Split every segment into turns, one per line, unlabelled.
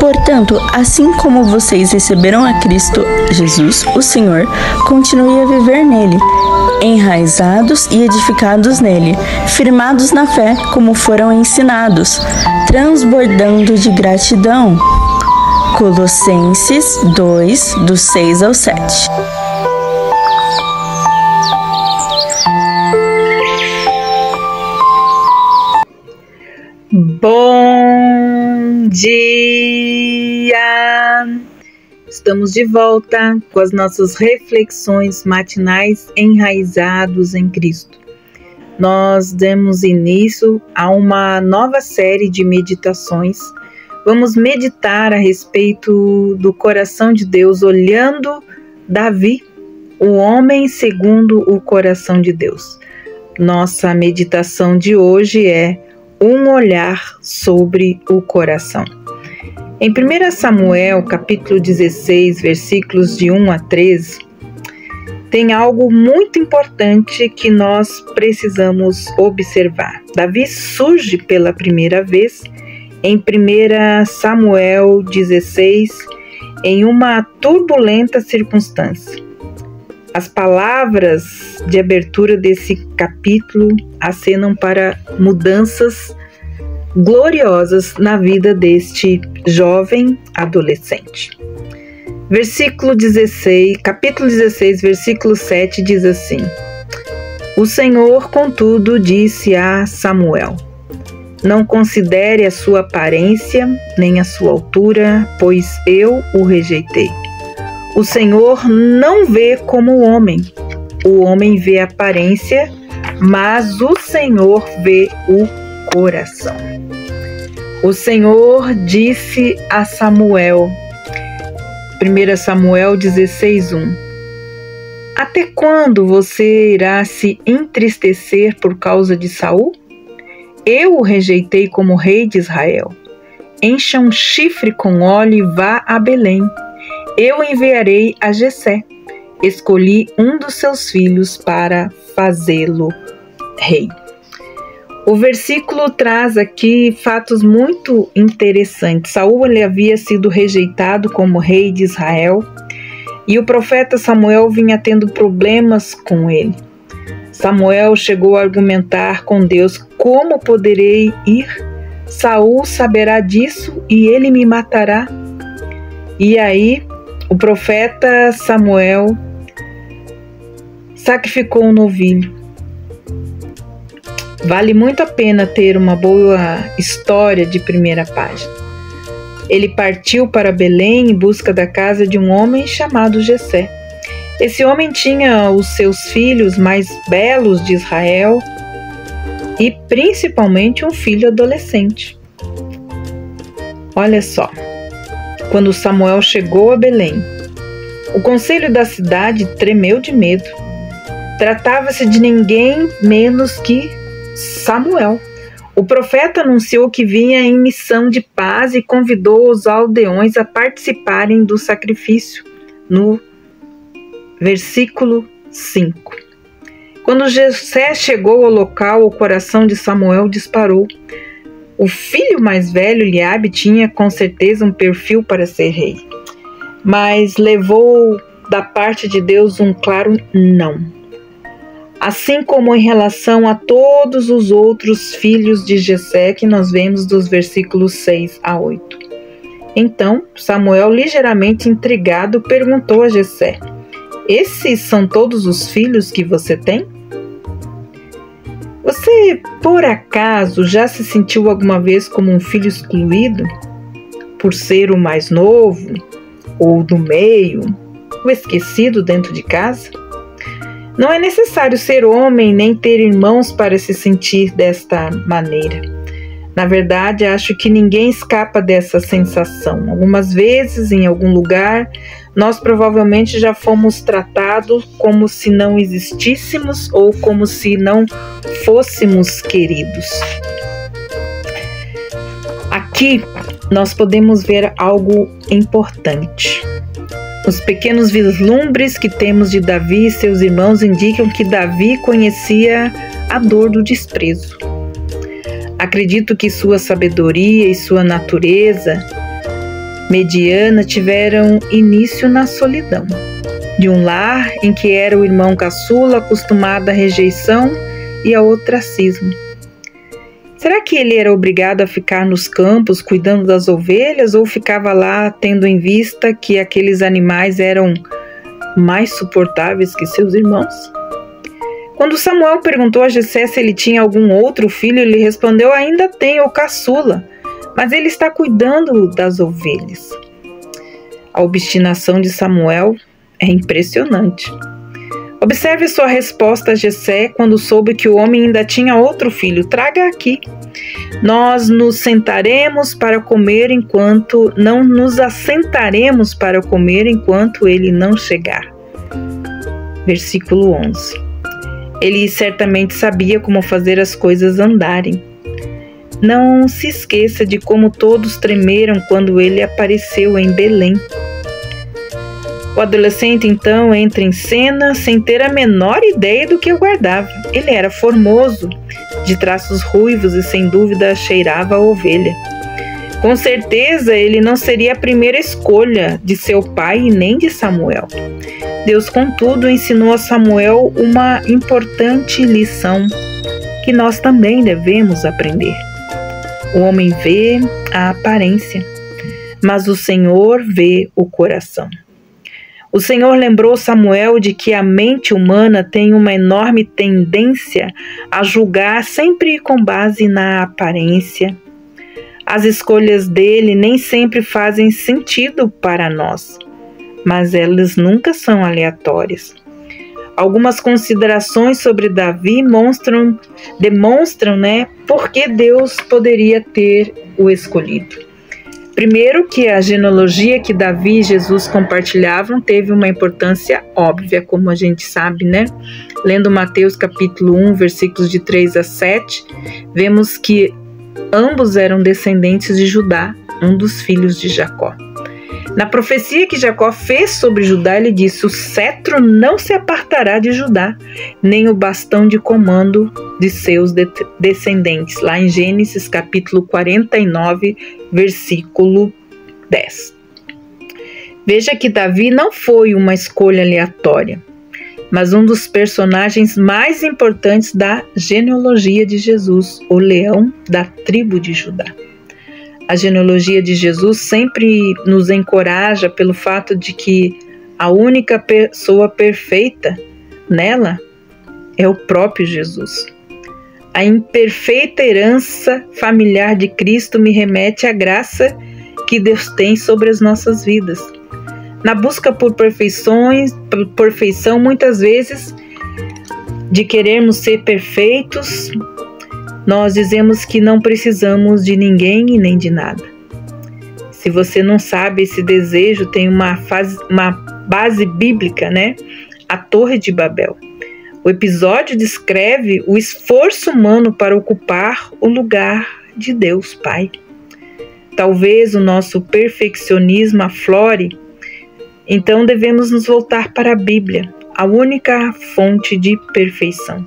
Portanto, assim como vocês receberam a Cristo Jesus, o Senhor, continue a viver nele, enraizados e edificados nele, firmados na fé como foram ensinados, transbordando de gratidão. Colossenses 2, do 6 ao 7.
Bom dia! Estamos de volta com as nossas reflexões matinais enraizados em Cristo. Nós demos início a uma nova série de meditações. Vamos meditar a respeito do coração de Deus, olhando Davi, o homem segundo o coração de Deus. Nossa meditação de hoje é um olhar sobre o coração. Em 1 Samuel, capítulo 16, versículos de 1 a 13, tem algo muito importante que nós precisamos observar. Davi surge pela primeira vez em 1 Samuel 16, em uma turbulenta circunstância. As palavras de abertura desse capítulo acenam para mudanças gloriosas na vida deste jovem adolescente. Capítulo 16, versículo 7 diz assim: O Senhor, contudo, disse a Samuel: Não considere a sua aparência, nem a sua altura, pois eu o rejeitei. O Senhor não vê como o homem vê a aparência, mas o Senhor vê o coração. O Senhor disse a Samuel, 1 Samuel 16:1, Até quando você irá se entristecer por causa de Saul? Eu o rejeitei como rei de Israel. Encha um chifre com óleo e vá a Belém. Eu enviarei a Jessé. Escolhi um dos seus filhos para fazê-lo rei. O versículo traz aqui fatos muito interessantes. Saul ele havia sido rejeitado como rei de Israel e o profeta Samuel vinha tendo problemas com ele. Samuel chegou a argumentar com Deus: Como poderei ir? Saul saberá disso e ele me matará. E aí o profeta Samuel sacrificou um novilho. Vale muito a pena ter uma boa história de primeira página. Ele partiu para Belém em busca da casa de um homem chamado Jessé. Esse homem tinha os seus filhos mais belos de Israel e principalmente um filho adolescente. Olha só, quando Samuel chegou a Belém, o conselho da cidade tremeu de medo. Tratava-se de ninguém menos que Samuel. O profeta anunciou que vinha em missão de paz e convidou os aldeões a participarem do sacrifício, no versículo 5. Quando Jessé chegou ao local, o coração de Samuel disparou. O filho mais velho, Eliabe, tinha com certeza um perfil para ser rei, mas levou da parte de Deus um claro não. Assim como em relação a todos os outros filhos de Jessé que nós vemos dos versículos 6 a 8. Então, Samuel, ligeiramente intrigado, perguntou a Jessé: Esses são todos os filhos que você tem? Você, por acaso, já se sentiu alguma vez como um filho excluído? Por ser o mais novo, ou do meio, o esquecido dentro de casa? Não é necessário ser homem nem ter irmãos para se sentir desta maneira. Na verdade, acho que ninguém escapa dessa sensação. Algumas vezes, em algum lugar, nós provavelmente já fomos tratados como se não existíssemos ou como se não fôssemos queridos. Aqui nós podemos ver algo importante. Os pequenos vislumbres que temos de Davi e seus irmãos indicam que Davi conhecia a dor do desprezo. Acredito que sua sabedoria e sua natureza mediana tiveram início na solidão, de um lar em que era o irmão caçula acostumado à rejeição e ao ostracismo. Será que ele era obrigado a ficar nos campos cuidando das ovelhas ou ficava lá tendo em vista que aqueles animais eram mais suportáveis que seus irmãos? Quando Samuel perguntou a Jessé se ele tinha algum outro filho, ele respondeu: ainda tenho o caçula, mas ele está cuidando das ovelhas. A obstinação de Samuel é impressionante. Observe sua resposta a Jessé quando soube que o homem ainda tinha outro filho. Traga aqui. Nós nos sentaremos para comer enquanto não nos assentaremos para comer enquanto ele não chegar. Versículo 11. Ele certamente sabia como fazer as coisas andarem. Não se esqueça de como todos tremeram quando ele apareceu em Belém. O adolescente então entra em cena sem ter a menor ideia do que aguardava. Ele era formoso, de traços ruivos e sem dúvida cheirava a ovelha. Com certeza ele não seria a primeira escolha de seu pai e nem de Samuel. Deus, contudo, ensinou a Samuel uma importante lição que nós também devemos aprender. O homem vê a aparência, mas o Senhor vê o coração. O Senhor lembrou Samuel de que a mente humana tem uma enorme tendência a julgar sempre com base na aparência. As escolhas dele nem sempre fazem sentido para nós, mas elas nunca são aleatórias. Algumas considerações sobre Davi demonstram, por que Deus poderia ter o escolhido. Primeiro, que a genealogia que Davi e Jesus compartilhavam teve uma importância óbvia, como a gente sabe, Lendo Mateus capítulo 1, versículos de 3 a 7, vemos que ambos eram descendentes de Judá, um dos filhos de Jacó. Na profecia que Jacó fez sobre Judá, ele disse: o cetro não se apartará de Judá, nem o bastão de comando de seus descendentes. Lá em Gênesis capítulo 49, versículo 10. Veja que Davi não foi uma escolha aleatória, mas um dos personagens mais importantes da genealogia de Jesus, o leão da tribo de Judá. A genealogia de Jesus sempre nos encoraja pelo fato de que a única pessoa perfeita nela é o próprio Jesus. A imperfeita herança familiar de Cristo me remete à graça que Deus tem sobre as nossas vidas. Na busca por perfeição, muitas vezes, de querermos ser perfeitos, nós dizemos que não precisamos de ninguém e nem de nada. Se você não sabe, esse desejo tem uma base bíblica, A Torre de Babel. O episódio descreve o esforço humano para ocupar o lugar de Deus Pai. Talvez o nosso perfeccionismo aflore, então devemos nos voltar para a Bíblia, a única fonte de perfeição.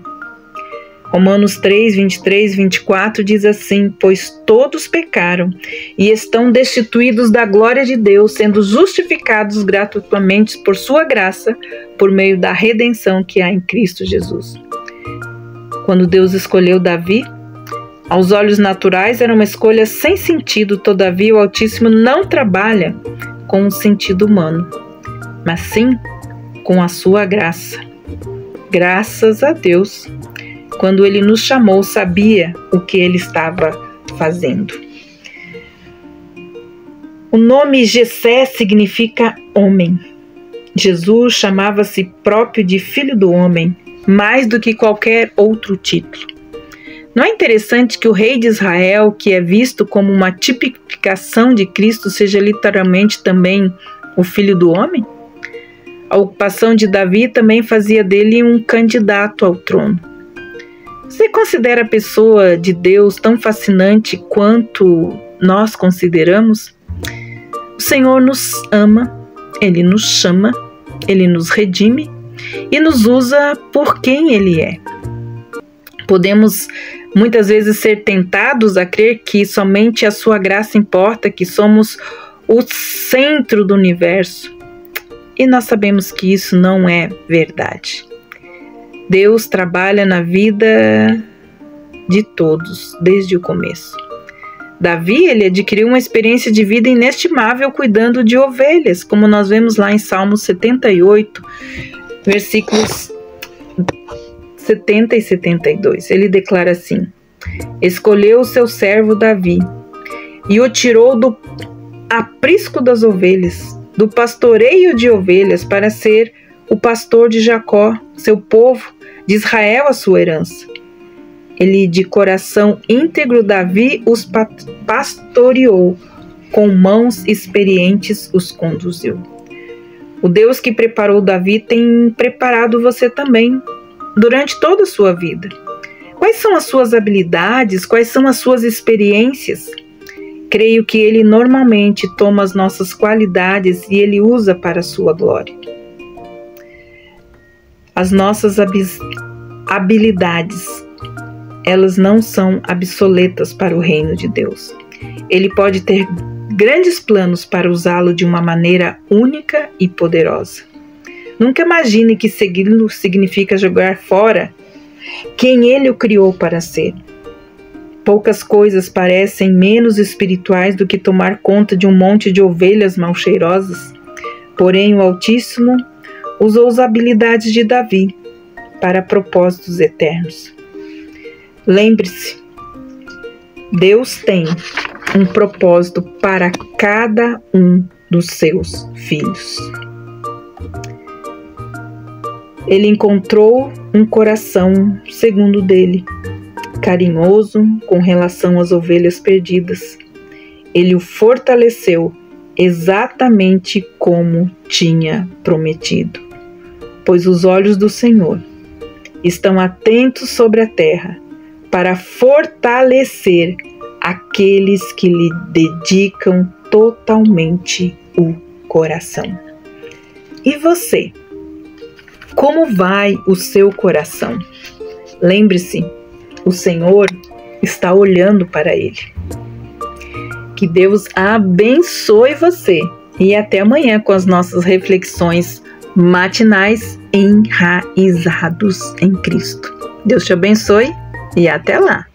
Romanos 3, 23 e 24 diz assim: pois todos pecaram e estão destituídos da glória de Deus, sendo justificados gratuitamente por sua graça, por meio da redenção que há em Cristo Jesus. Quando Deus escolheu Davi, aos olhos naturais era uma escolha sem sentido, todavia o Altíssimo não trabalha com o sentido humano, mas sim com a sua graça. Graças a Deus, quando Ele nos chamou, sabia o que Ele estava fazendo. O nome Jessé significa homem. Jesus chamava-se próprio de Filho do Homem, mais do que qualquer outro título. Não é interessante que o rei de Israel, que é visto como uma tipificação de Cristo, seja literalmente também o Filho do Homem? A ocupação de Davi também fazia dele um candidato ao trono. Você considera a pessoa de Deus tão fascinante quanto nós consideramos? O Senhor nos ama, Ele nos chama, Ele nos redime e nos usa por quem Ele é. Podemos muitas vezes ser tentados a crer que somente a sua graça importa, que somos o centro do universo. E nós sabemos que isso não é verdade. Deus trabalha na vida de todos, desde o começo. Davi, ele adquiriu uma experiência de vida inestimável cuidando de ovelhas, como nós vemos lá em Salmos 78, versículos 70 e 72. Ele declara assim: escolheu o seu servo Davi e o tirou do aprisco das ovelhas, do pastoreio de ovelhas, para ser o pastor de Jacó, seu povo, de Israel, a sua herança. Ele, de coração íntegro, Davi os pastoreou, com mãos experientes os conduziu. O Deus que preparou Davi tem preparado você também, durante toda a sua vida. Quais são as suas habilidades? Quais são as suas experiências? Creio que Ele normalmente toma as nossas qualidades e Ele usa para a sua glória. As nossas habilidades, elas não são obsoletas para o reino de Deus. Ele pode ter grandes planos para usá-lo de uma maneira única e poderosa. Nunca imagine que segui-lo significa jogar fora quem Ele o criou para ser. Poucas coisas parecem menos espirituais do que tomar conta de um monte de ovelhas mal cheirosas. Porém, o Altíssimo usou as habilidades de Davi para propósitos eternos. Lembre-se, Deus tem um propósito para cada um dos seus filhos. Ele encontrou um coração segundo o dele, carinhoso com relação às ovelhas perdidas. Ele o fortaleceu exatamente como tinha prometido, pois os olhos do Senhor estão atentos sobre a terra para fortalecer aqueles que lhe dedicam totalmente o coração. E você? Como vai o seu coração? Lembre-se, o Senhor está olhando para ele. Que Deus abençoe você e até amanhã com as nossas reflexões matinais enraizados em Cristo. Deus te abençoe e até lá!